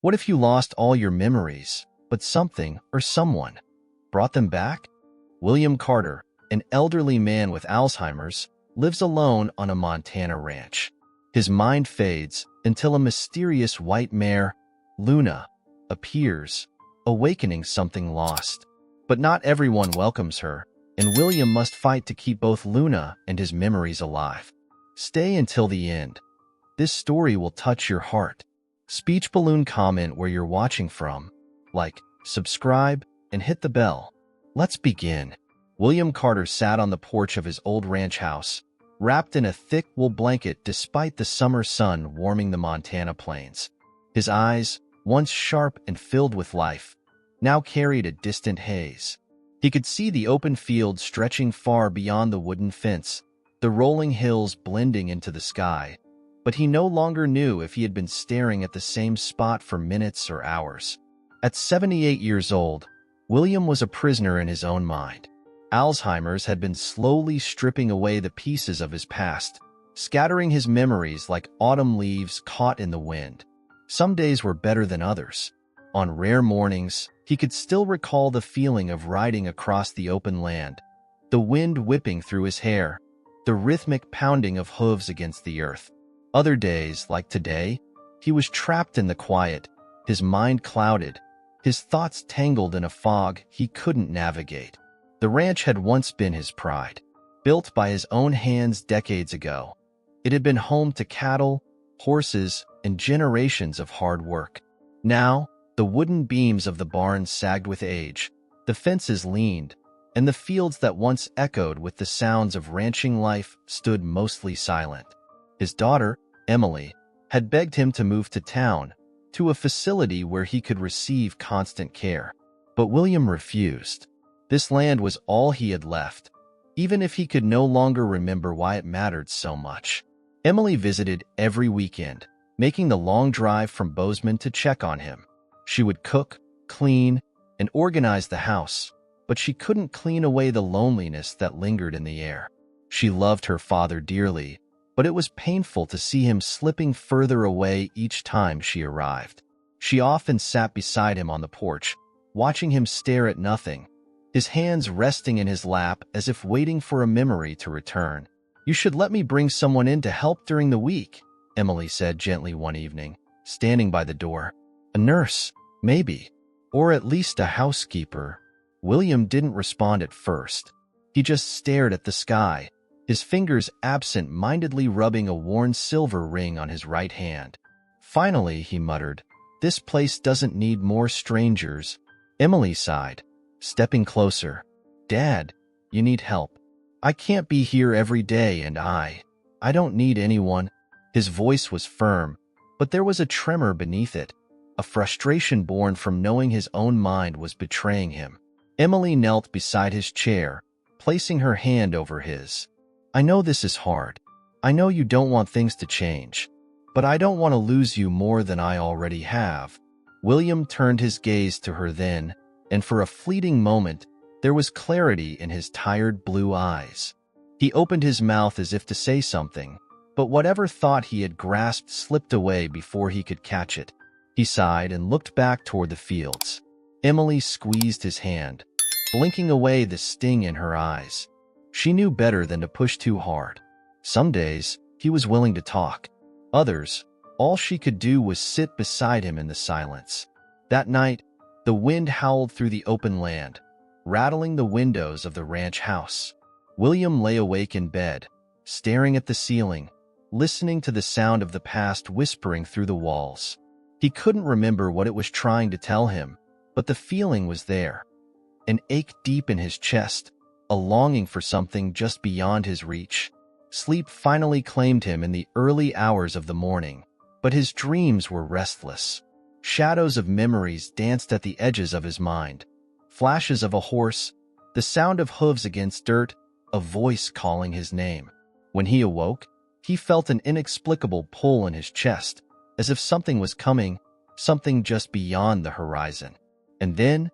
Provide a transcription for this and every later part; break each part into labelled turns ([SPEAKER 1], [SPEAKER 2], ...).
[SPEAKER 1] What if you lost all your memories, but something or someone brought them back? William Carter, an elderly man with Alzheimer's, lives alone on a Montana ranch. His mind fades until a mysterious white mare, Luna, appears, awakening something lost. But not everyone welcomes her, and William must fight to keep both Luna and his memories alive. Stay until the end. This story will touch your heart. Speech balloon, comment where you're watching from, like, subscribe, and hit the bell. Let's begin. William Carter sat on the porch of his old ranch house, wrapped in a thick wool blanket despite the summer sun warming the Montana plains. His eyes, once sharp and filled with life, now carried a distant haze. He could see the open field stretching far beyond the wooden fence, the rolling hills blending into the sky, but he no longer knew if he had been staring at the same spot for minutes or hours. At 78 years old, William was a prisoner in his own mind. Alzheimer's had been slowly stripping away the pieces of his past, scattering his memories like autumn leaves caught in the wind. Some days were better than others. On rare mornings, he could still recall the feeling of riding across the open land, the wind whipping through his hair, the rhythmic pounding of hooves against the earth. Other days, like today, he was trapped in the quiet, his mind clouded, his thoughts tangled in a fog he couldn't navigate. The ranch had once been his pride. Built by his own hands decades ago, it had been home to cattle, horses, and generations of hard work. Now, the wooden beams of the barn sagged with age, the fences leaned, and the fields that once echoed with the sounds of ranching life stood mostly silent. His daughter, Emily, had begged him to move to town, to a facility where he could receive constant care. But William refused. This land was all he had left, even if he could no longer remember why it mattered so much. Emily visited every weekend, making the long drive from Bozeman to check on him. She would cook, clean, and organize the house, but she couldn't clean away the loneliness that lingered in the air. She loved her father dearly, but it was painful to see him slipping further away each time she arrived. She often sat beside him on the porch, watching him stare at nothing, his hands resting in his lap as if waiting for a memory to return. "You should let me bring someone in to help during the week," Emily said gently one evening, standing by the door. "A nurse, maybe, or at least a housekeeper." William didn't respond at first. He just stared at the sky, his fingers absent-mindedly rubbing a worn silver ring on his right hand. Finally, he muttered, "This place doesn't need more strangers." Emily sighed, stepping closer. "Dad, you need help. I can't be here every day, and I don't need anyone." His voice was firm, but there was a tremor beneath it, a frustration born from knowing his own mind was betraying him. Emily knelt beside his chair, placing her hand over his. "I know this is hard. I know you don't want things to change, but I don't want to lose you more than I already have." William turned his gaze to her then, and for a fleeting moment, there was clarity in his tired blue eyes. He opened his mouth as if to say something, but whatever thought he had grasped slipped away before he could catch it. He sighed and looked back toward the fields. Emily squeezed his hand, blinking away the sting in her eyes. She knew better than to push too hard. Some days, he was willing to talk. Others, all she could do was sit beside him in the silence. That night, the wind howled through the open land, rattling the windows of the ranch house. William lay awake in bed, staring at the ceiling, listening to the sound of the past whispering through the walls. He couldn't remember what it was trying to tell him, but the feeling was there. An ache deep in his chest, a longing for something just beyond his reach. Sleep finally claimed him in the early hours of the morning, but his dreams were restless. Shadows of memories danced at the edges of his mind. Flashes of a horse, the sound of hooves against dirt, a voice calling his name. When he awoke, he felt an inexplicable pull in his chest, as if something was coming, something just beyond the horizon. And then,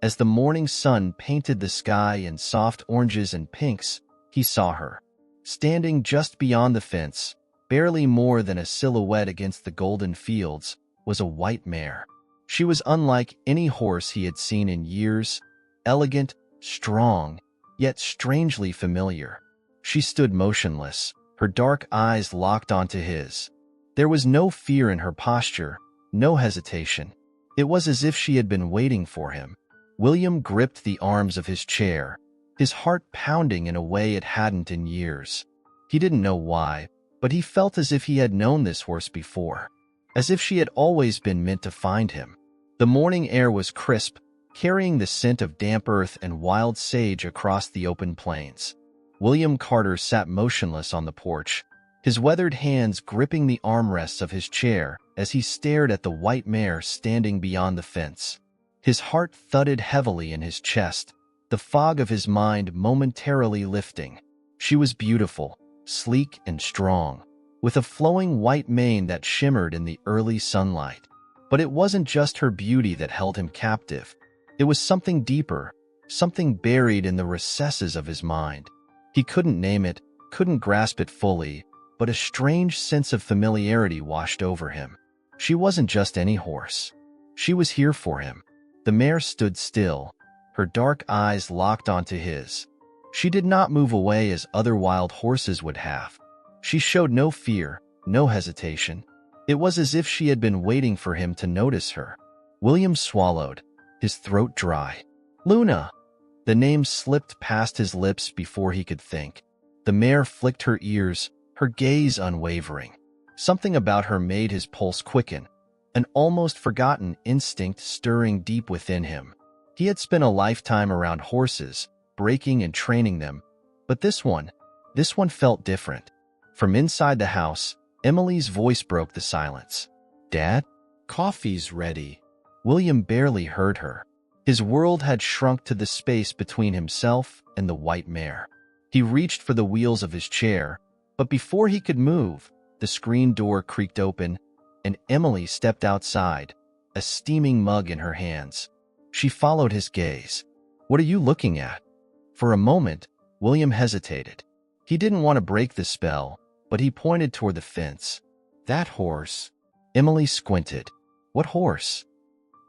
[SPEAKER 1] as the morning sun painted the sky in soft oranges and pinks, he saw her, standing just beyond the fence, barely more than a silhouette against the golden fields, was a white mare. She was unlike any horse he had seen in years, elegant, strong, yet strangely familiar. She stood motionless, her dark eyes locked onto his. There was no fear in her posture, no hesitation. It was as if she had been waiting for him. William gripped the arms of his chair, his heart pounding in a way it hadn't in years. He didn't know why, but he felt as if he had known this horse before, as if she had always been meant to find him. The morning air was crisp, carrying the scent of damp earth and wild sage across the open plains. William Carter sat motionless on the porch, his weathered hands gripping the armrests of his chair as he stared at the white mare standing beyond the fence. His heart thudded heavily in his chest, the fog of his mind momentarily lifting. She was beautiful, sleek and strong, with a flowing white mane that shimmered in the early sunlight. But it wasn't just her beauty that held him captive. It was something deeper, something buried in the recesses of his mind. He couldn't name it, couldn't grasp it fully, but a strange sense of familiarity washed over him. She wasn't just any horse. She was here for him. The mare stood still, her dark eyes locked onto his. She did not move away as other wild horses would have. She showed no fear, no hesitation. It was as if she had been waiting for him to notice her. William swallowed, his throat dry. Luna! The name slipped past his lips before he could think. The mare flicked her ears, her gaze unwavering. Something about her made his pulse quicken, an almost forgotten instinct stirring deep within him. He had spent a lifetime around horses, breaking and training them, but this one felt different. From inside the house, Emily's voice broke the silence. "Dad, coffee's ready." William barely heard her. His world had shrunk to the space between himself and the white mare. He reached for the wheels of his chair, but before he could move, the screen door creaked open, and Emily stepped outside, a steaming mug in her hands. She followed his gaze. "What are you looking at?" For a moment, William hesitated. He didn't want to break the spell, but he pointed toward the fence. "That horse." Emily squinted. "What horse?"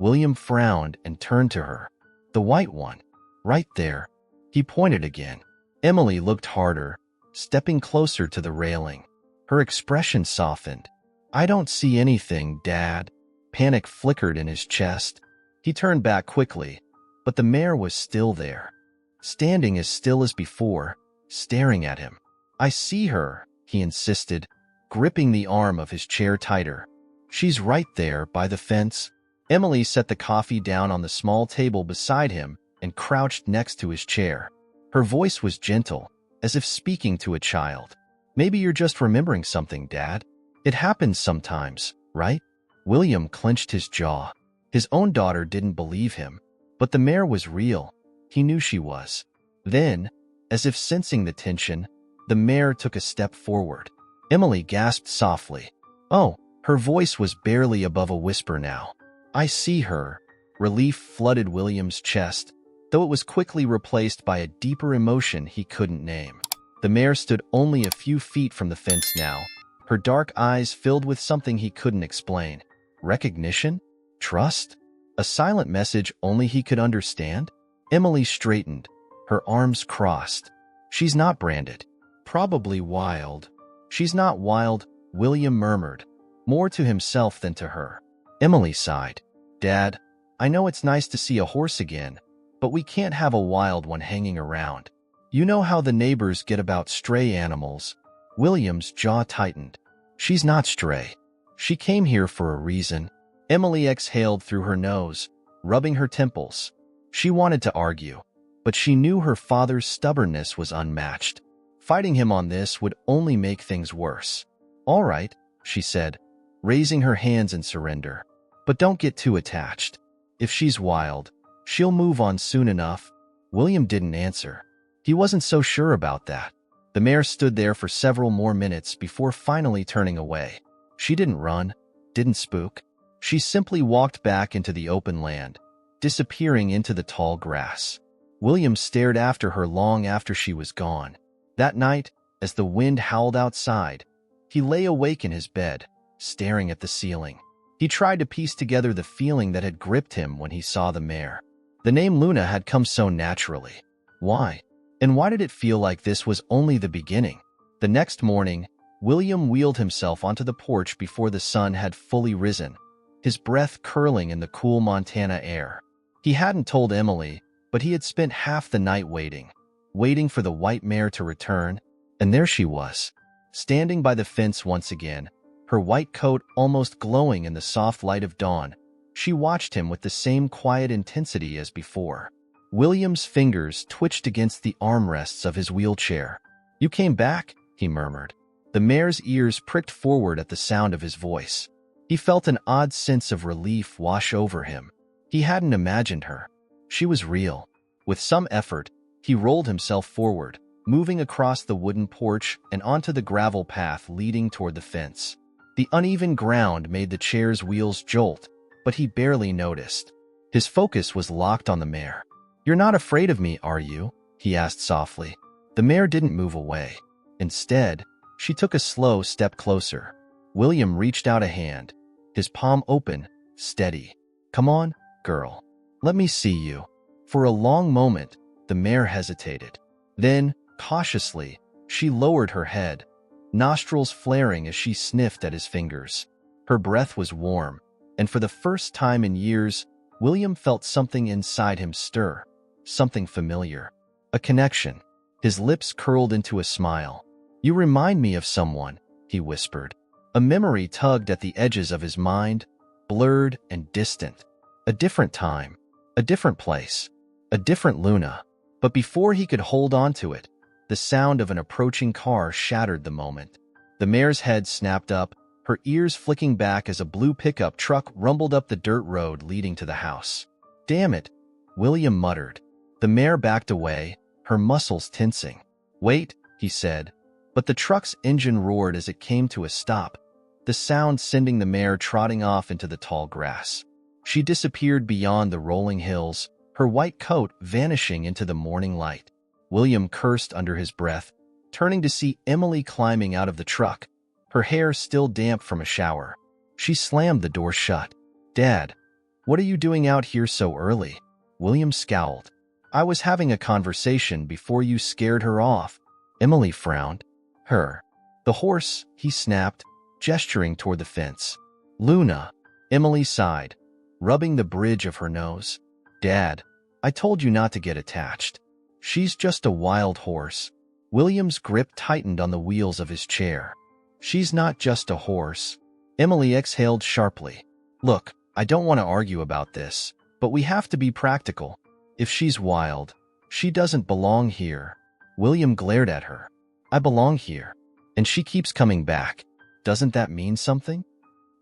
[SPEAKER 1] William frowned and turned to her. "The white one. Right there." He pointed again. Emily looked harder, stepping closer to the railing. Her expression softened. "I don't see anything, Dad." Panic flickered in his chest. He turned back quickly, but the mare was still there, standing as still as before, staring at him. "I see her," he insisted, gripping the arm of his chair tighter. "She's right there by the fence." Emily set the coffee down on the small table beside him and crouched next to his chair. Her voice was gentle, as if speaking to a child. "Maybe you're just remembering something, Dad. It happens sometimes, right?" William clenched his jaw. His own daughter didn't believe him, but the mare was real. He knew she was. Then, as if sensing the tension, the mare took a step forward. Emily gasped softly. "Oh," her voice was barely above a whisper now. "I see her." Relief flooded William's chest, though it was quickly replaced by a deeper emotion he couldn't name. The mare stood only a few feet from the fence now, her dark eyes filled with something he couldn't explain. Recognition? Trust? A silent message only he could understand? Emily straightened, her arms crossed. "She's not branded. Probably wild." "She's not wild," William murmured, more to himself than to her. Emily sighed. "Dad, I know it's nice to see a horse again, but we can't have a wild one hanging around. You know how the neighbors get about stray animals." William's jaw tightened. "She's not stray. She came here for a reason." Emily exhaled through her nose, rubbing her temples. She wanted to argue, but she knew her father's stubbornness was unmatched. Fighting him on this would only make things worse. "All right," she said, raising her hands in surrender. "But don't get too attached. If she's wild, she'll move on soon enough." William didn't answer. He wasn't so sure about that. The mare stood there for several more minutes before finally turning away. She didn't run, didn't spook. She simply walked back into the open land, disappearing into the tall grass. William stared after her long after she was gone. That night, as the wind howled outside, he lay awake in his bed, staring at the ceiling. He tried to piece together the feeling that had gripped him when he saw the mare. The name Luna had come so naturally. Why? And why did it feel like this was only the beginning? The next morning, William wheeled himself onto the porch before the sun had fully risen, his breath curling in the cool Montana air. He hadn't told Emily, but he had spent half the night waiting for the white mare to return, and there she was, standing by the fence once again, her white coat almost glowing in the soft light of dawn. She watched him with the same quiet intensity as before. William's fingers twitched against the armrests of his wheelchair. "You came back?" he murmured. The mare's ears pricked forward at the sound of his voice. He felt an odd sense of relief wash over him. He hadn't imagined her. She was real. With some effort, he rolled himself forward, moving across the wooden porch and onto the gravel path leading toward the fence. The uneven ground made the chair's wheels jolt, but he barely noticed. His focus was locked on the mare. "You're not afraid of me, are you?" he asked softly. The mare didn't move away. Instead, she took a slow step closer. William reached out a hand, his palm open, steady. "Come on, girl. Let me see you." For a long moment, the mare hesitated. Then, cautiously, she lowered her head, nostrils flaring as she sniffed at his fingers. Her breath was warm, and for the first time in years, William felt something inside him stir, something familiar. A connection. His lips curled into a smile. "You remind me of someone," he whispered. A memory tugged at the edges of his mind, blurred and distant. A different time, a different place, a different Luna. But before he could hold on to it, the sound of an approaching car shattered the moment. The mare's head snapped up, her ears flicking back as a blue pickup truck rumbled up the dirt road leading to the house. "Damn it," William muttered. The mare backed away, her muscles tensing. "Wait," he said, but the truck's engine roared as it came to a stop, the sound sending the mare trotting off into the tall grass. She disappeared beyond the rolling hills, her white coat vanishing into the morning light. William cursed under his breath, turning to see Emily climbing out of the truck, her hair still damp from a shower. She slammed the door shut. "Dad, what are you doing out here so early?" William scowled. "I was having a conversation before you scared her off." Emily frowned. "Her. The horse," he snapped, gesturing toward the fence. "Luna," Emily sighed, rubbing the bridge of her nose. "Dad, I told you not to get attached. She's just a wild horse." William's grip tightened on the wheels of his chair. "She's not just a horse." Emily exhaled sharply. "Look, I don't want to argue about this, but we have to be practical. If she's wild, she doesn't belong here." William glared at her. "I belong here, and she keeps coming back. Doesn't that mean something?"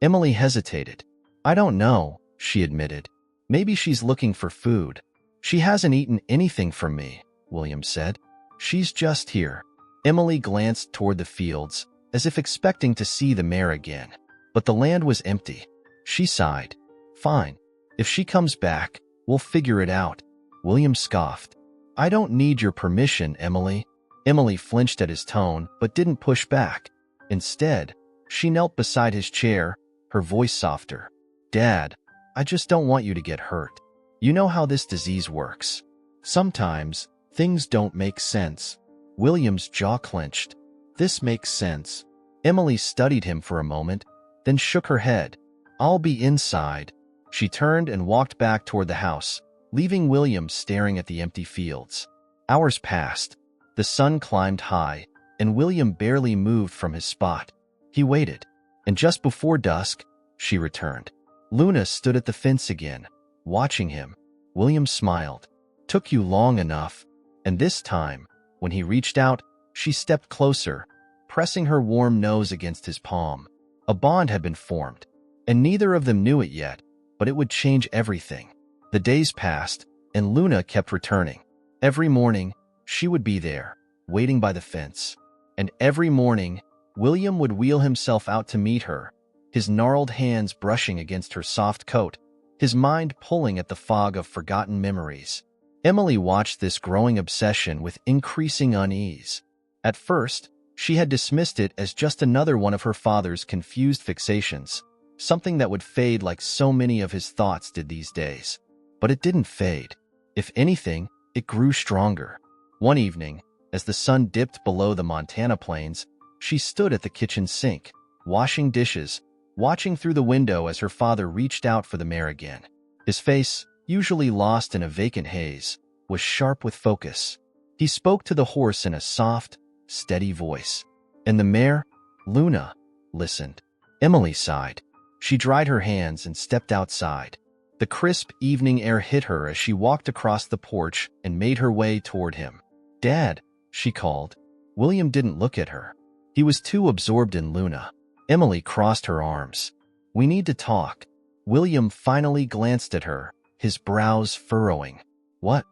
[SPEAKER 1] Emily hesitated. "I don't know," she admitted. "Maybe she's looking for food." "She hasn't eaten anything from me," William said. "She's just here." Emily glanced toward the fields, as if expecting to see the mare again. But the land was empty. She sighed. "Fine. If she comes back, we'll figure it out." William scoffed. "I don't need your permission, Emily." Emily flinched at his tone, but didn't push back. Instead, she knelt beside his chair, her voice softer. "Dad, I just don't want you to get hurt. You know how this disease works. Sometimes, things don't make sense." William's jaw clenched. "This makes sense." Emily studied him for a moment, then shook her head. "I'll be inside." She turned and walked back toward the house, leaving William staring at the empty fields. Hours passed. The sun climbed high, and William barely moved from his spot. He waited, and just before dusk, she returned. Luna stood at the fence again, watching him. William smiled. "Took you long enough." And this time, when he reached out, she stepped closer, pressing her warm nose against his palm. A bond had been formed, and neither of them knew it yet, but it would change everything. The days passed, and Luna kept returning. Every morning, she would be there, waiting by the fence. And every morning, William would wheel himself out to meet her, his gnarled hands brushing against her soft coat, his mind pulling at the fog of forgotten memories. Emily watched this growing obsession with increasing unease. At first, she had dismissed it as just another one of her father's confused fixations, something that would fade like so many of his thoughts did these days. But it didn't fade. If anything, it grew stronger. One evening, as the sun dipped below the Montana plains, she stood at the kitchen sink, washing dishes, watching through the window as her father reached out for the mare again. His face, usually lost in a vacant haze, was sharp with focus. He spoke to the horse in a soft, steady voice. And the mare, Luna, listened. Emily sighed. She dried her hands and stepped outside. The crisp evening air hit her as she walked across the porch and made her way toward him. "Dad," she called. William didn't look at her. He was too absorbed in Luna. Emily crossed her arms. "We need to talk." William finally glanced at her, his brows furrowing. "What?"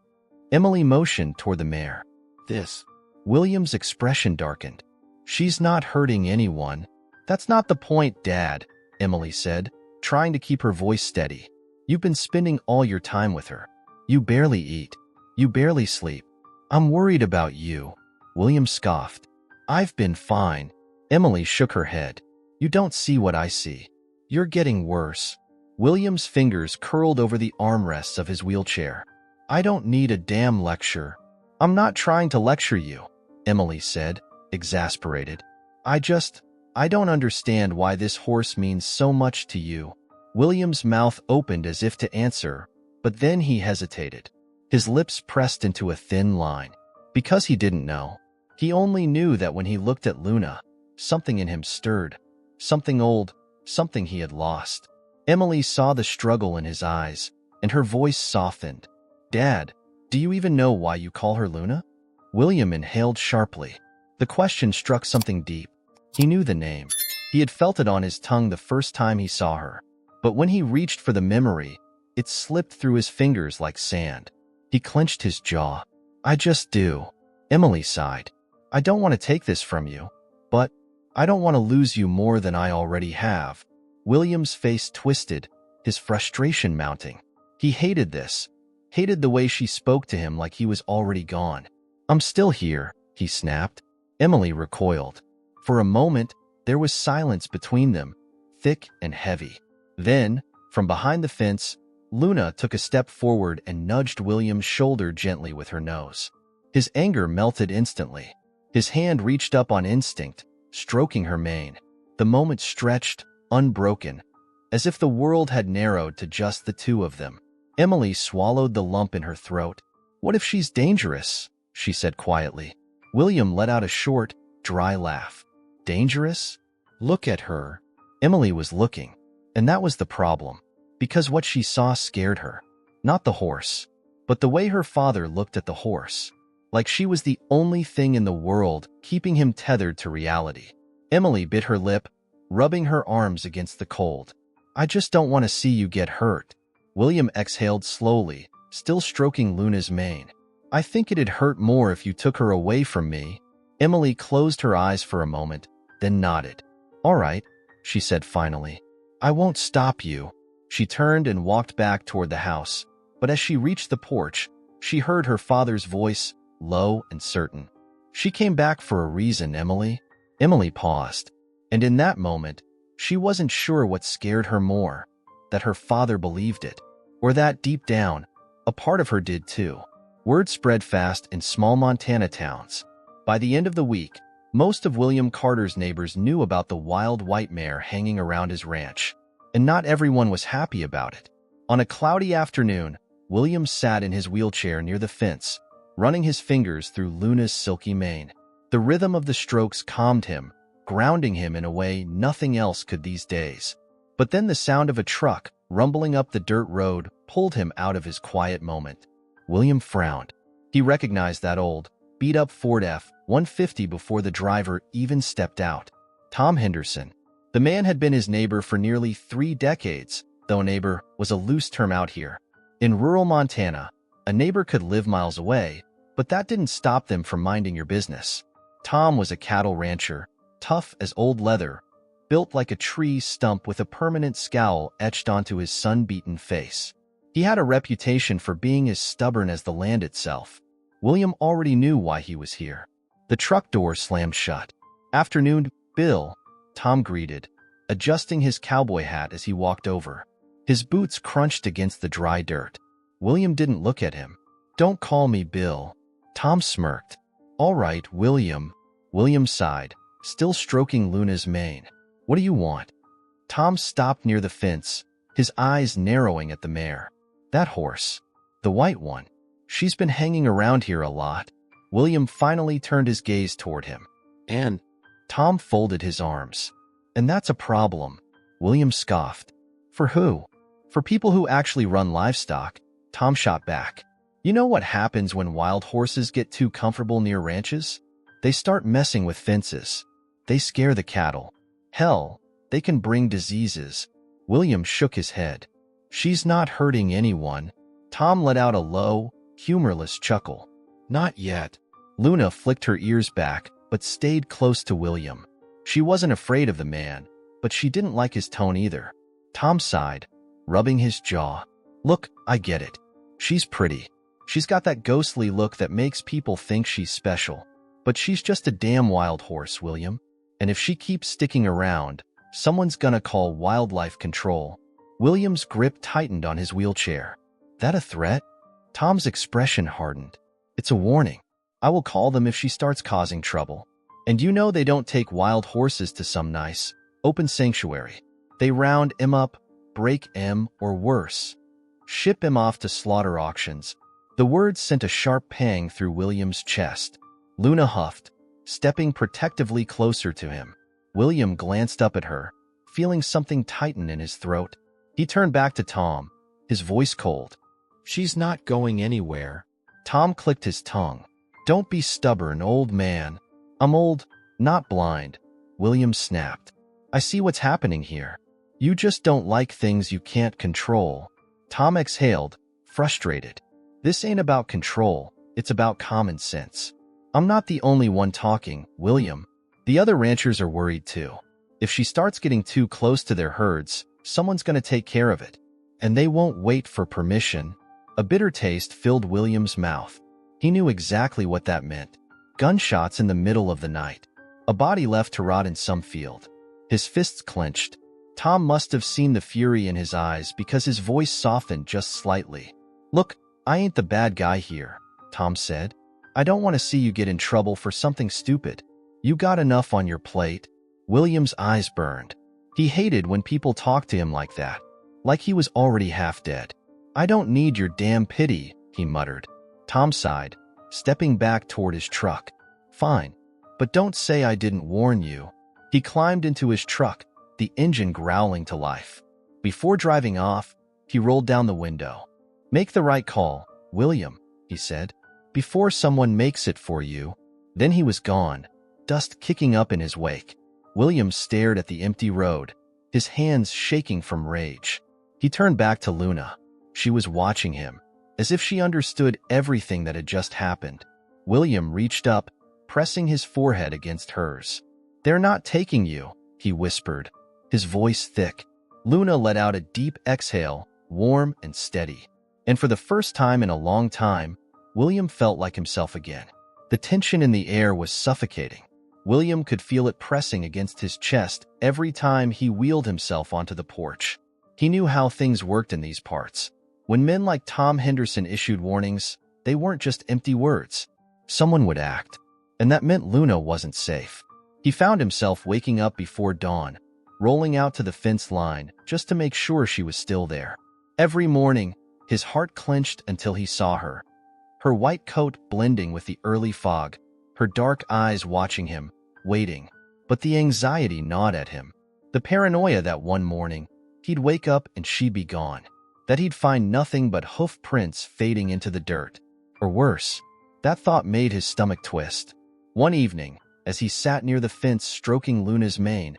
[SPEAKER 1] Emily motioned toward the mare. "This." William's expression darkened. "She's not hurting anyone." "That's not the point, Dad," Emily said, trying to keep her voice steady. "You've been spending all your time with her. You barely eat. You barely sleep. I'm worried about you." William scoffed. "I've been fine." Emily shook her head. "You don't see what I see. You're getting worse." William's fingers curled over the armrests of his wheelchair. "I don't need a damn lecture." "I'm not trying to lecture you," Emily said, exasperated. I don't understand why this horse means so much to you." William's mouth opened as if to answer, but then he hesitated. His lips pressed into a thin line. Because he didn't know. He only knew that when he looked at Luna, something in him stirred. Something old, something he had lost. Emily saw the struggle in his eyes, and her voice softened. "Dad, do you even know why you call her Luna?" William inhaled sharply. The question struck something deep. He knew the name. He had felt it on his tongue the first time he saw her. But when he reached for the memory, it slipped through his fingers like sand. He clenched his jaw. "I just do." Emily sighed. "I don't want to take this from you, but I don't want to lose you more than I already have." William's face twisted, his frustration mounting. He hated this. Hated the way she spoke to him like he was already gone. "I'm still here," he snapped. Emily recoiled. For a moment, there was silence between them, thick and heavy. Then, from behind the fence, Luna took a step forward and nudged William's shoulder gently with her nose. His anger melted instantly. His hand reached up on instinct, stroking her mane. The moment stretched, unbroken, as if the world had narrowed to just the two of them. Emily swallowed the lump in her throat. "What if she's dangerous?" she said quietly. William let out a short, dry laugh. "Dangerous? Look at her." Emily was looking, and that was the problem, because what she saw scared her. Not the horse, but the way her father looked at the horse, like she was the only thing in the world keeping him tethered to reality. Emily bit her lip, rubbing her arms against the cold. "I just don't want to see you get hurt." William exhaled slowly, still stroking Luna's mane. "I think it'd hurt more if you took her away from me." Emily closed her eyes for a moment, then nodded. "All right," she said finally. "I won't stop you." She turned and walked back toward the house, but as she reached the porch, she heard her father's voice, low and certain. "She came back for a reason, Emily." Emily paused, and in that moment, she wasn't sure what scared her more, that her father believed it, or that deep down, a part of her did too. Word spread fast in small Montana towns. By the end of the week, most of William Carter's neighbors knew about the wild white mare hanging around his ranch, and not everyone was happy about it. On a cloudy afternoon, William sat in his wheelchair near the fence, running his fingers through Luna's silky mane. The rhythm of the strokes calmed him, grounding him in a way nothing else could these days. But then the sound of a truck rumbling up the dirt road pulled him out of his quiet moment. William frowned. He recognized that old, beat-up Ford F-150 before the driver even stepped out. Tom Henderson. The man had been his neighbor for nearly 3 decades, though neighbor was a loose term out here. In rural Montana, a neighbor could live miles away, but that didn't stop them from minding your business. Tom was a cattle rancher, tough as old leather, built like a tree stump with a permanent scowl etched onto his sun-beaten face. He had a reputation for being as stubborn as the land itself. William already knew why he was here. The truck door slammed shut. "Afternoon, Bill," Tom greeted. adjusting his cowboy hat as he walked over. His boots crunched against the dry dirt. William didn't look at him. "Don't call me Bill." Tom smirked. "All right, William." William sighed, still stroking Luna's mane. "What do you want?" Tom stopped near the fence, his eyes narrowing at the mare. "That horse. The white one. She's been hanging around here a lot." William finally turned his gaze toward him. "And?" Tom folded his arms. "And that's a problem." William scoffed. "For who?" "For people who actually run livestock," Tom shot back. "You know what happens when wild horses get too comfortable near ranches? They start messing with fences. They scare the cattle. Hell, they can bring diseases." William shook his head. "She's not hurting anyone." Tom let out a low, humorless chuckle. "Not yet." Luna flicked her ears back, but stayed close to William. She wasn't afraid of the man, but she didn't like his tone either. Tom sighed, rubbing his jaw. "Look, I get it. She's pretty. She's got that ghostly look that makes people think she's special. But she's just a damn wild horse, William. And if she keeps sticking around, someone's gonna call wildlife control." William's grip tightened on his wheelchair. "That a threat?" Tom's expression hardened. "It's a warning. I will call them if she starts causing trouble. And you know they don't take wild horses to some nice, open sanctuary. They round 'em up, break 'em, or worse. Ship 'em off to slaughter auctions." The words sent a sharp pang through William's chest. Luna huffed, stepping protectively closer to him. William glanced up at her, feeling something tighten in his throat. He turned back to Tom, his voice cold. "She's not going anywhere." Tom clicked his tongue. "Don't be stubborn, old man." "I'm old, not blind," William snapped. "I see what's happening here. You just don't like things you can't control." Tom exhaled, frustrated. "This ain't about control, it's about common sense. I'm not the only one talking, William. The other ranchers are worried too. If she starts getting too close to their herds, someone's gonna take care of it. And they won't wait for permission." A bitter taste filled William's mouth. He knew exactly what that meant. Gunshots in the middle of the night. A body left to rot in some field. His fists clenched. Tom must have seen the fury in his eyes because his voice softened just slightly. "Look, I ain't the bad guy here," Tom said. "I don't want to see you get in trouble for something stupid. You got enough on your plate." William's eyes burned. He hated when people talked to him like that, like he was already half dead. "I don't need your damn pity," he muttered. Tom sighed, stepping back toward his truck. "Fine, but don't say I didn't warn you." He climbed into his truck, the engine growling to life. Before driving off, he rolled down the window. "Make the right call, William," he said, "before someone makes it for you." Then he was gone, dust kicking up in his wake. William stared at the empty road, his hands shaking from rage. He turned back to Luna. She was watching him, as if she understood everything that had just happened. William reached up, pressing his forehead against hers. "They're not taking you," he whispered, his voice thick. Luna let out a deep exhale, warm and steady. And for the first time in a long time, William felt like himself again. The tension in the air was suffocating. William could feel it pressing against his chest every time he wheeled himself onto the porch. He knew how things worked in these parts. When men like Tom Henderson issued warnings, they weren't just empty words. Someone would act, and that meant Luna wasn't safe. He found himself waking up before dawn, rolling out to the fence line just to make sure she was still there. Every morning, his heart clenched until he saw her. Her white coat blending with the early fog, her dark eyes watching him, waiting. But the anxiety gnawed at him. The paranoia that one morning, he'd wake up and she'd be gone. That he'd find nothing but hoof prints fading into the dirt. Or worse, that thought made his stomach twist. One evening, as he sat near the fence stroking Luna's mane,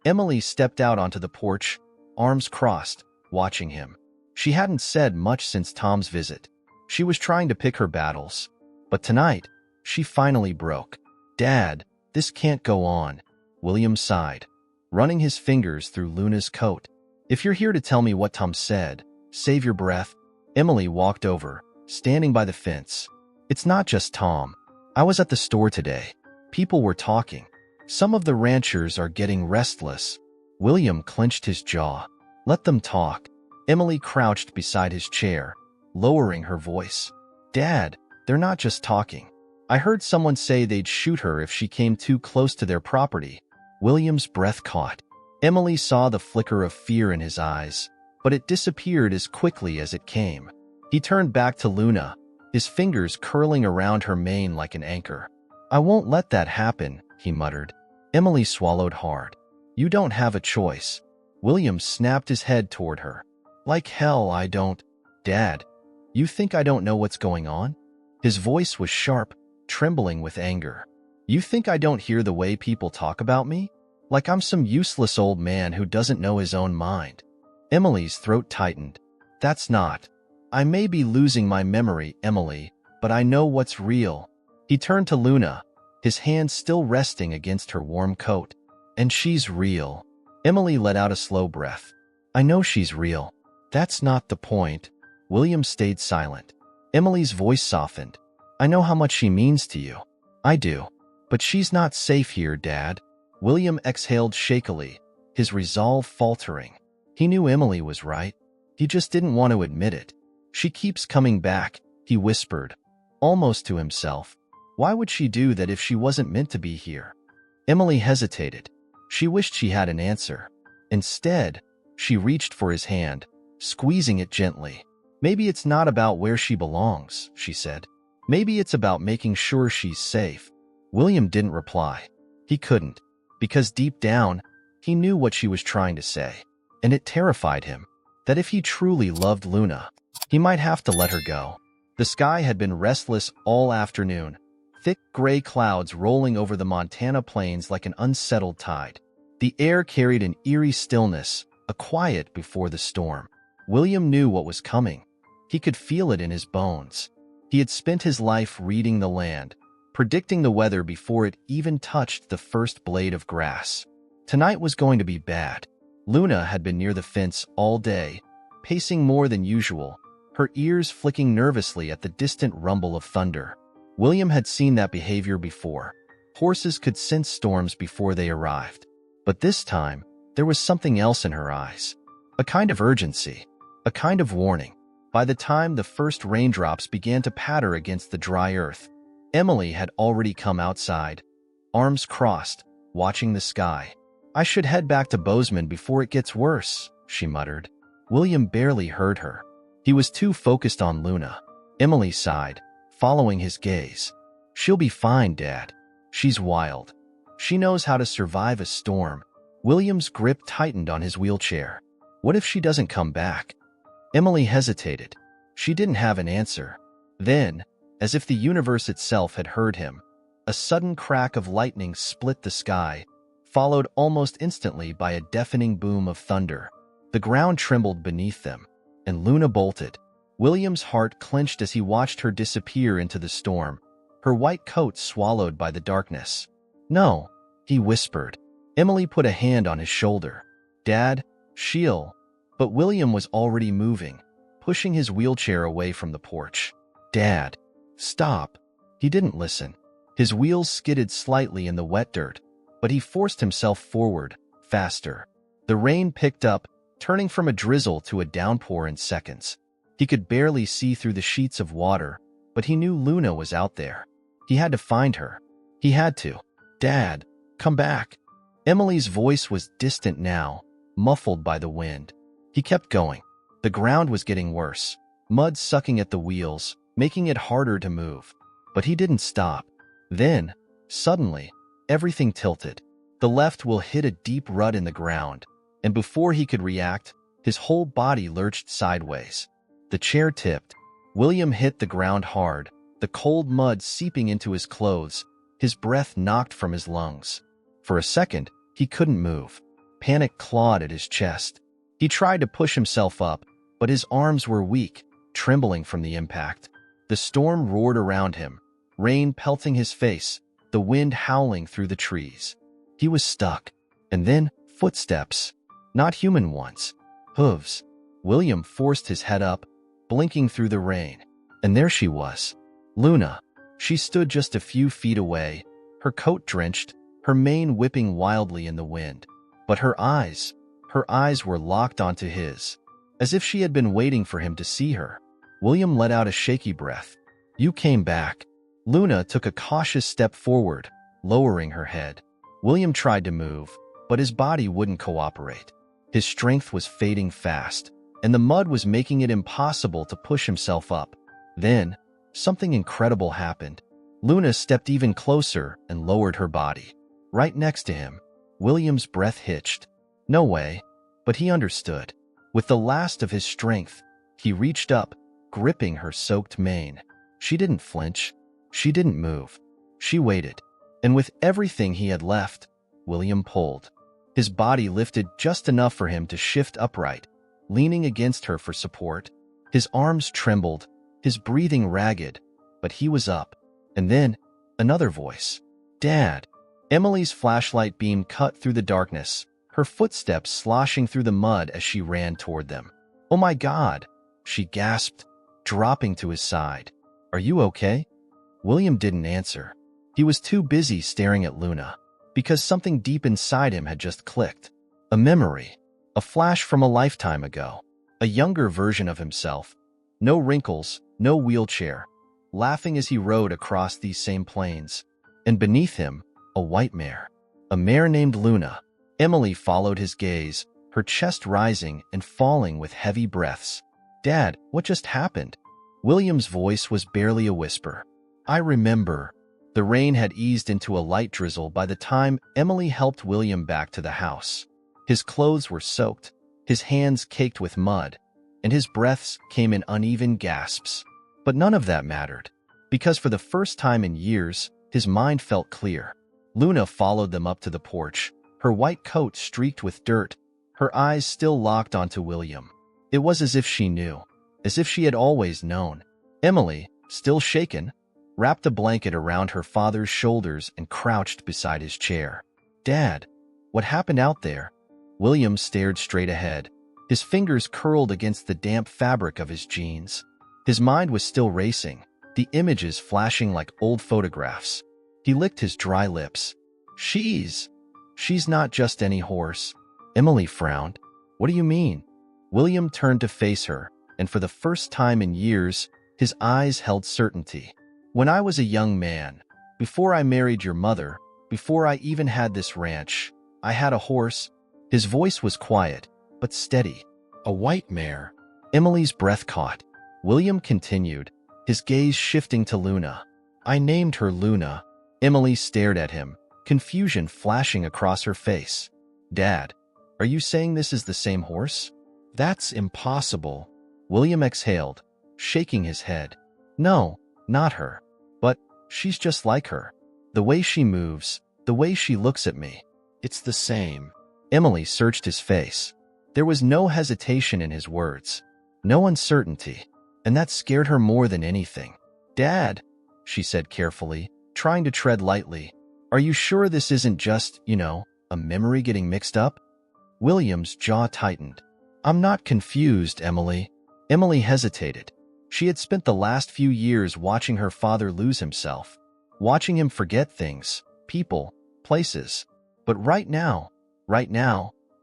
[SPEAKER 1] Emily stepped out onto the porch, arms crossed, watching him. She hadn't said much since Tom's visit. She was trying to pick her battles. But tonight, she finally broke. "Dad, this can't go on," William sighed, running his fingers through Luna's coat. "If you're here to tell me what Tom said, save your breath." Emily walked over, standing by the fence. "It's not just Tom. I was at the store today. People were talking. Some of the ranchers are getting restless." William clenched his jaw. Let them talk. Emily crouched beside his chair, lowering her voice. Dad, they're not just talking. I heard someone say they'd shoot her if she came too close to their property. William's breath caught. Emily saw the flicker of fear in his eyes, but it disappeared as quickly as it came. He turned back to Luna, his fingers curling around her mane like an anchor. I won't let that happen, he muttered. Emily swallowed hard. You don't have a choice. William snapped his head toward her. Like hell I don't. Dad, you think I don't know what's going on? His voice was sharp, trembling with anger. You think I don't hear the way people talk about me? Like I'm some useless old man who doesn't know his own mind. Emily's throat tightened. That's not. I may be losing my memory, Emily, but I know what's real. He turned to Luna, his hand still resting against her warm coat. And she's real. Emily let out a slow breath. I know she's real. That's not the point. William stayed silent. Emily's voice softened. I know how much she means to you. I do. But she's not safe here, Dad. William exhaled shakily, his resolve faltering. He knew Emily was right. He just didn't want to admit it. She keeps coming back, he whispered, almost to himself. Why would she do that if she wasn't meant to be here? Emily hesitated. She wished she had an answer. Instead, she reached for his hand, squeezing it gently. Maybe it's not about where she belongs, she said. Maybe it's about making sure she's safe. William didn't reply. He couldn't, because deep down, he knew what she was trying to say. And it terrified him, that if he truly loved Luna, he might have to let her go. The sky had been restless all afternoon, thick gray clouds rolling over the Montana plains like an unsettled tide. The air carried an eerie stillness, a quiet before the storm. William knew what was coming. He could feel it in his bones. He had spent his life reading the land, predicting the weather before it even touched the first blade of grass. Tonight was going to be bad. Luna had been near the fence all day, pacing more than usual, her ears flicking nervously at the distant rumble of thunder. William had seen that behavior before. Horses could sense storms before they arrived. But this time, there was something else in her eyes. A kind of urgency, a kind of warning. By the time the first raindrops began to patter against the dry earth, Emily had already come outside, arms crossed, watching the sky. I should head back to Bozeman before it gets worse, she muttered. William barely heard her. He was too focused on Luna. Emily sighed, following his gaze. She'll be fine, Dad. She's wild. She knows how to survive a storm. William's grip tightened on his wheelchair. What if she doesn't come back? Emily hesitated. She didn't have an answer. Then, as if the universe itself had heard him, a sudden crack of lightning split the sky, followed almost instantly by a deafening boom of thunder. The ground trembled beneath them, and Luna bolted. William's heart clenched as he watched her disappear into the storm, her white coat swallowed by the darkness. No, he whispered. Emily put a hand on his shoulder. Dad, she'll. But William was already moving, pushing his wheelchair away from the porch. Dad, stop. He didn't listen. His wheels skidded slightly in the wet dirt, but he forced himself forward, faster. The rain picked up, turning from a drizzle to a downpour in seconds. He could barely see through the sheets of water, but he knew Luna was out there. He had to find her. He had to. Dad, come back. Emily's voice was distant now, muffled by the wind. He kept going. The ground was getting worse, mud sucking at the wheels, making it harder to move. But he didn't stop. Then, suddenly, everything tilted. The left wheel hit a deep rut in the ground, and before he could react, his whole body lurched sideways. The chair tipped. William hit the ground hard, the cold mud seeping into his clothes, his breath knocked from his lungs. For a second, he couldn't move. Panic clawed at his chest. He tried to push himself up, but his arms were weak, trembling from the impact. The storm roared around him, rain pelting his face, the wind howling through the trees. He was stuck. And then, footsteps. Not human ones. Hooves. William forced his head up, blinking through the rain. And there she was. Luna. She stood just a few feet away, her coat drenched, her mane whipping wildly in the wind. But her eyes were locked onto his, as if she had been waiting for him to see her. William let out a shaky breath. "You came back." Luna took a cautious step forward, lowering her head. William tried to move, but his body wouldn't cooperate. His strength was fading fast, and the mud was making it impossible to push himself up. Then, something incredible happened. Luna stepped even closer and lowered her body. Right next to him, William's breath hitched. No way, but he understood. With the last of his strength, he reached up, gripping her soaked mane. She didn't flinch. She didn't move. She waited. And with everything he had left, William pulled. His body lifted just enough for him to shift upright, leaning against her for support. His arms trembled, his breathing ragged, but he was up. And then, another voice. "Dad." Emily's flashlight beam cut through the darkness, her footsteps sloshing through the mud as she ran toward them. "Oh my God," she gasped, dropping to his side. "Are you okay?" William didn't answer. He was too busy staring at Luna, because something deep inside him had just clicked. A memory, a flash from a lifetime ago, a younger version of himself. No wrinkles, no wheelchair, laughing as he rode across these same plains. And beneath him, a white mare. A mare named Luna. Emily followed his gaze, her chest rising and falling with heavy breaths. "Dad, what just happened?" William's voice was barely a whisper. "I remember." The rain had eased into a light drizzle by the time Emily helped William back to the house. His clothes were soaked, his hands caked with mud, and his breaths came in uneven gasps. But none of that mattered, because for the first time in years, his mind felt clear. Luna followed them up to the porch, her white coat streaked with dirt, her eyes still locked onto William. It was as if she knew, as if she had always known. Emily, still shaken, wrapped a blanket around her father's shoulders and crouched beside his chair. "Dad, what happened out there?" William stared straight ahead, his fingers curled against the damp fabric of his jeans. His mind was still racing, the images flashing like old photographs. He licked his dry lips. She's not just any horse." Emily frowned. "What do you mean?" William turned to face her, and for the first time in years, his eyes held certainty. "When I was a young man, before I married your mother, before I even had this ranch, I had a horse." His voice was quiet, but steady. "A white mare." Emily's breath caught. William continued, his gaze shifting to Luna. "I named her Luna." Emily stared at him, confusion flashing across her face. "Dad, are you saying this is the same horse?" "That's impossible." William exhaled, shaking his head. "No, not her. But she's just like her. The way she moves, the way she looks at me. It's the same." Emily searched his face. There was no hesitation in his words, no uncertainty, and that scared her more than anything. "Dad," she said carefully, trying to tread lightly, "are you sure this isn't just, a memory getting mixed up?" William's jaw tightened. "I'm not confused, Emily." Emily hesitated. She had spent the last few years watching her father lose himself, watching him forget things, people, places. But right now,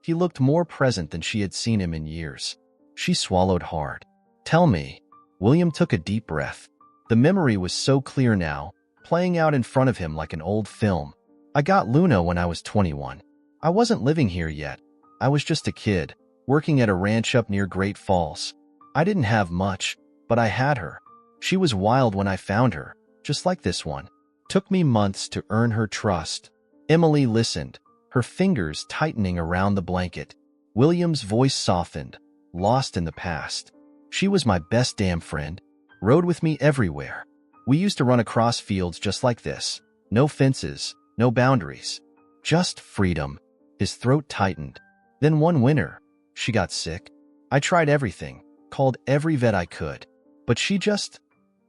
[SPEAKER 1] he looked more present than she had seen him in years. She swallowed hard. "Tell me." William took a deep breath. The memory was so clear now, playing out in front of him like an old film. "I got Luna when I was 21. I wasn't living here yet. I was just a kid, working at a ranch up near Great Falls. I didn't have much, but I had her. She was wild when I found her, just like this one. Took me months to earn her trust." Emily listened, her fingers tightening around the blanket. William's voice softened, lost in the past. "She was my best damn friend, rode with me everywhere. We used to run across fields just like this. No fences, no boundaries. Just freedom." His throat tightened. "Then one winter, she got sick. I tried everything, called every vet I could. But she just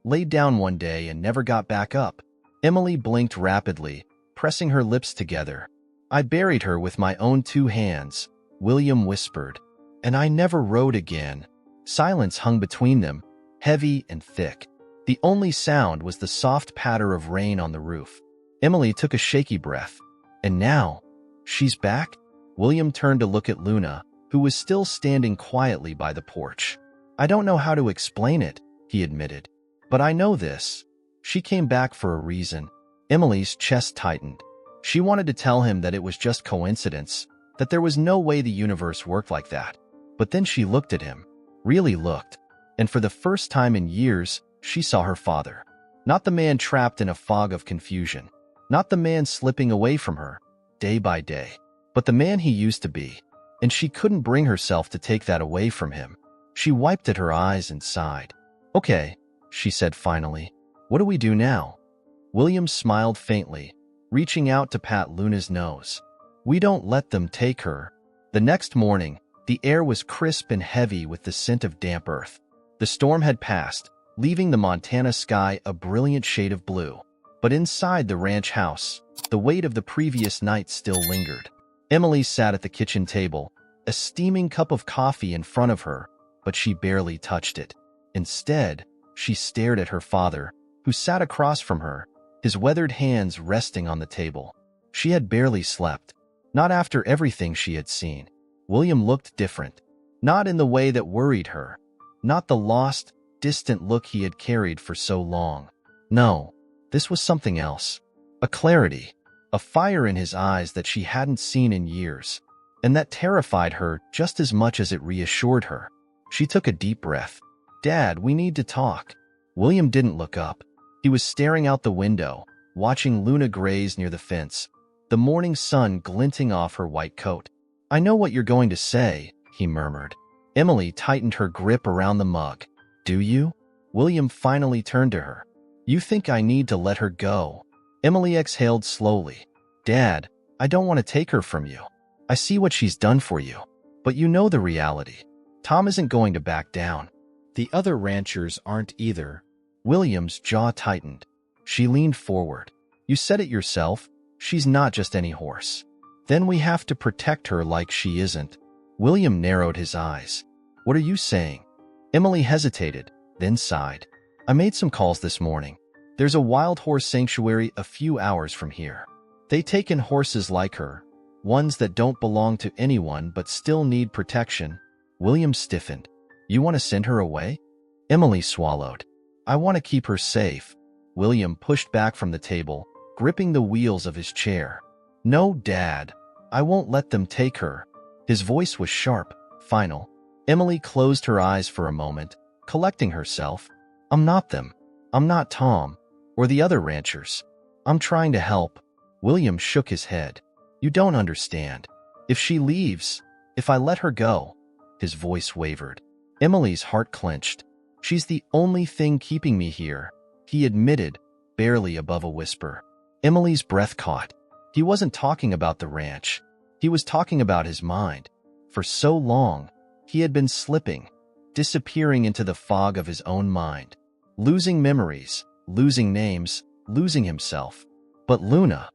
[SPEAKER 1] laid down one day and never got back up." Emily blinked rapidly, pressing her lips together. "I buried her with my own 2 hands," William whispered. "And I never rode again." Silence hung between them, heavy and thick. The only sound was the soft patter of rain on the roof. Emily took a shaky breath. "And now, she's back?" William turned to look at Luna, who was still standing quietly by the porch. I don't know how to explain it, he admitted. But I know this. She came back for a reason. Emily's chest tightened. She wanted to tell him that it was just coincidence, that there was no way the universe worked like that. But then she looked at him, really looked, and for the first time in years, she saw her father. Not the man trapped in a fog of confusion, not the man slipping away from her, day by day, but the man he used to be, and she couldn't bring herself to take that away from him. She wiped at her eyes and sighed. Okay, she said finally. What do we do now? William smiled faintly, reaching out to pat Luna's nose. We don't let them take her. The next morning, the air was crisp and heavy with the scent of damp earth. The storm had passed, leaving the Montana sky a brilliant shade of blue. But inside the ranch house, the weight of the previous night still lingered. Emily sat at the kitchen table, a steaming cup of coffee in front of her, but she barely touched it. Instead, she stared at her father, who sat across from her, his weathered hands resting on the table. She had barely slept. Not after everything she had seen. William looked different. Not in the way that worried her. Not the lost, distant look he had carried for so long. No, this was something else. A clarity, a fire in his eyes that she hadn't seen in years, and that terrified her just as much as it reassured her. She took a deep breath. Dad, we need to talk. William didn't look up. He was staring out the window, watching Luna graze near the fence, the morning sun glinting off her white coat. I know what you're going to say, he murmured. Emily tightened her grip around the mug. Do you? William finally turned to her. You think I need to let her go? Emily exhaled slowly. Dad, I don't want to take her from you. I see what she's done for you. But you know the reality. Tom isn't going to back down. The other ranchers aren't either. William's jaw tightened. She leaned forward. You said it yourself. She's not just any horse. Then we have to protect her like she isn't. William narrowed his eyes. What are you saying? Emily hesitated, then sighed. I made some calls this morning. There's a wild horse sanctuary a few hours from here. They take in horses like her, ones that don't belong to anyone but still need protection. William stiffened. You want to send her away? Emily swallowed. I want to keep her safe. William pushed back from the table, gripping the wheels of his chair. No, Dad. I won't let them take her. His voice was sharp, final. Emily closed her eyes for a moment, collecting herself. I'm not them. I'm not Tom, or the other ranchers. I'm trying to help. William shook his head. You don't understand. If she leaves, if I let her go. His voice wavered. Emily's heart clenched. She's the only thing keeping me here, he admitted, barely above a whisper. Emily's breath caught. He wasn't talking about the ranch. He was talking about his mind. For so long, he had been slipping, disappearing into the fog of his own mind, losing memories, losing names, losing himself. But Luna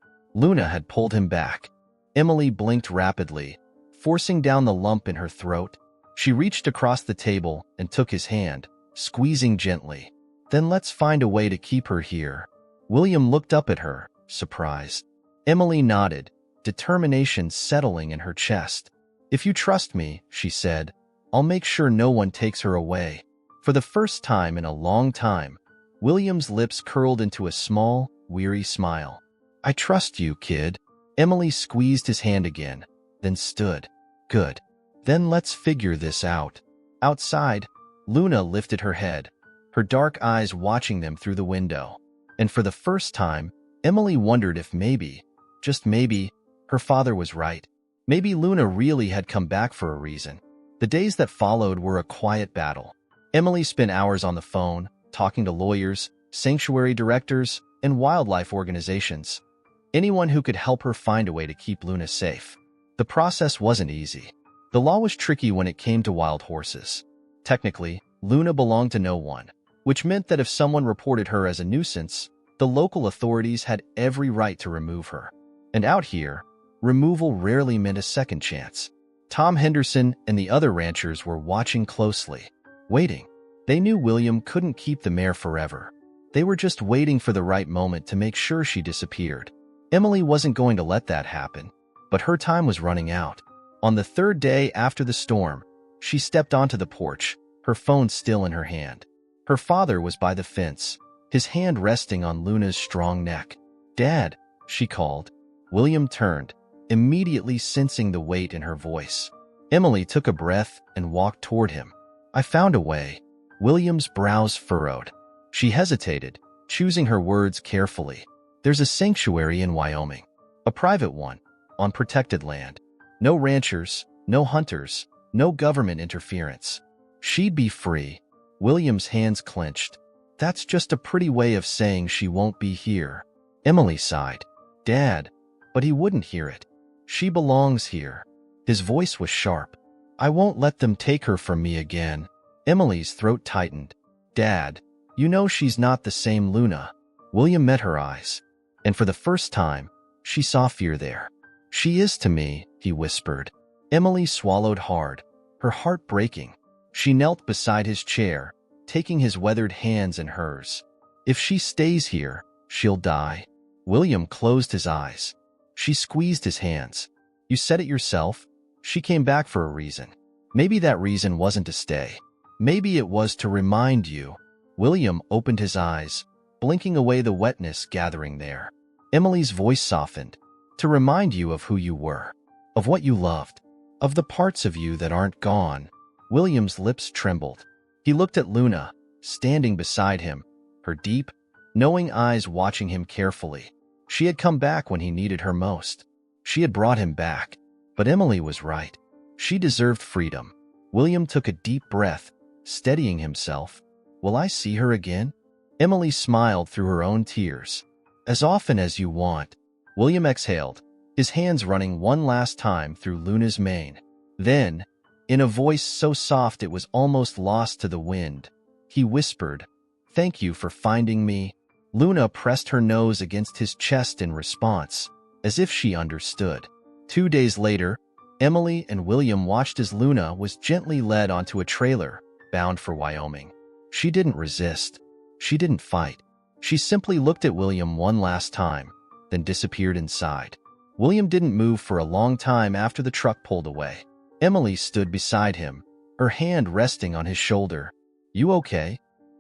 [SPEAKER 1] had pulled him back. Emily blinked rapidly, forcing down the lump in her throat. She reached across the table and took his hand, squeezing gently. Then let's find a way to keep her here. William looked up at her, surprised. Emily nodded, determination settling in her chest. If you trust me, she said, I'll make sure no one takes her away. For the first time in a long time, William's lips curled into a small, weary smile. I trust you, kid. Emily squeezed his hand again, then stood. Good. Then let's figure this out. Outside, Luna lifted her head, her dark eyes watching them through the window. And for the first time, Emily wondered if maybe, just maybe, her father was right. Maybe Luna really had come back for a reason. The days that followed were a quiet battle. Emily spent hours on the phone, talking to lawyers, sanctuary directors, and wildlife organizations. Anyone who could help her find a way to keep Luna safe. The process wasn't easy. The law was tricky when it came to wild horses. Technically, Luna belonged to no one, which meant that if someone reported her as a nuisance, the local authorities had every right to remove her. And out here, removal rarely meant a second chance. Tom Henderson and the other ranchers were watching closely, waiting. They knew William couldn't keep the mare forever. They were just waiting for the right moment to make sure she disappeared. Emily wasn't going to let that happen, but her time was running out. On the third day after the storm, she stepped onto the porch, her phone still in her hand. Her father was by the fence, his hand resting on Luna's strong neck. "Dad," she called. William turned, immediately sensing the weight in her voice. Emily took a breath and walked toward him. "I found a way." William's brows furrowed. She hesitated, choosing her words carefully. "There's a sanctuary in Wyoming. A private one, on protected land. No ranchers, no hunters, no government interference. She'd be free." William's hands clenched. "That's just a pretty way of saying she won't be here." Emily sighed. "Dad," but he wouldn't hear it. "She belongs here." His voice was sharp. "I won't let them take her from me again." Emily's throat tightened. "Dad, you know she's not the same Luna." William met her eyes, and for the first time, she saw fear there. "She is to me," he whispered. Emily swallowed hard, her heart breaking. She knelt beside his chair, taking his weathered hands in hers. "If she stays here, she'll die." William closed his eyes. She squeezed his hands. "You said it yourself. She came back for a reason. Maybe that reason wasn't to stay. Maybe it was to remind you." William opened his eyes, blinking away the wetness gathering there. Emily's voice softened. "To remind you of who you were, of what you loved, of the parts of you that aren't gone." William's lips trembled. He looked at Luna, standing beside him, her deep, knowing eyes watching him carefully. She had come back when he needed her most. She had brought him back. But Emily was right. She deserved freedom. William took a deep breath, steadying himself. "Will I see her again?" Emily smiled through her own tears. "As often as you want." William exhaled, his hands running one last time through Luna's mane. Then, in a voice so soft it was almost lost to the wind, he whispered, "Thank you for finding me." Luna pressed her nose against his chest in response, as if she understood. 2 days later, Emily and William watched as Luna was gently led onto a trailer, bound for Wyoming. She didn't resist. She didn't fight. She simply looked at William one last time, then disappeared inside. William didn't move for a long time after the truck pulled away. Emily stood beside him, her hand resting on his shoulder. "You okay?"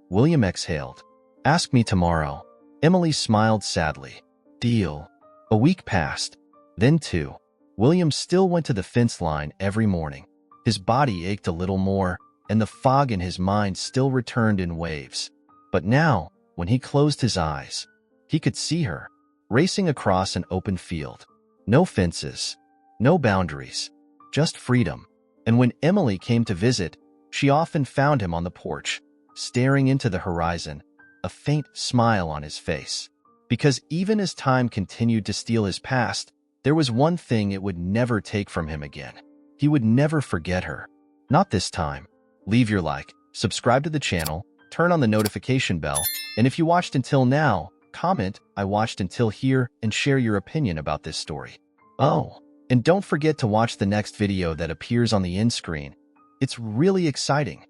[SPEAKER 1] William exhaled. "Ask me tomorrow." Emily smiled sadly. "Deal." A week passed, then 2. William still went to the fence line every morning. His body ached a little more, and the fog in his mind still returned in waves. But now, when he closed his eyes, he could see her, racing across an open field. No fences, no boundaries, just freedom. And when Emily came to visit, she often found him on the porch, staring into the horizon, a faint smile on his face. Because even as time continued to steal his past, there was one thing it would never take from him again. He would never forget her. Not this time. Leave your like, subscribe to the channel, turn on the notification bell, and if you watched until now, comment, "I watched until here," and share your opinion about this story. Oh, and don't forget to watch the next video that appears on the end screen. It's really exciting.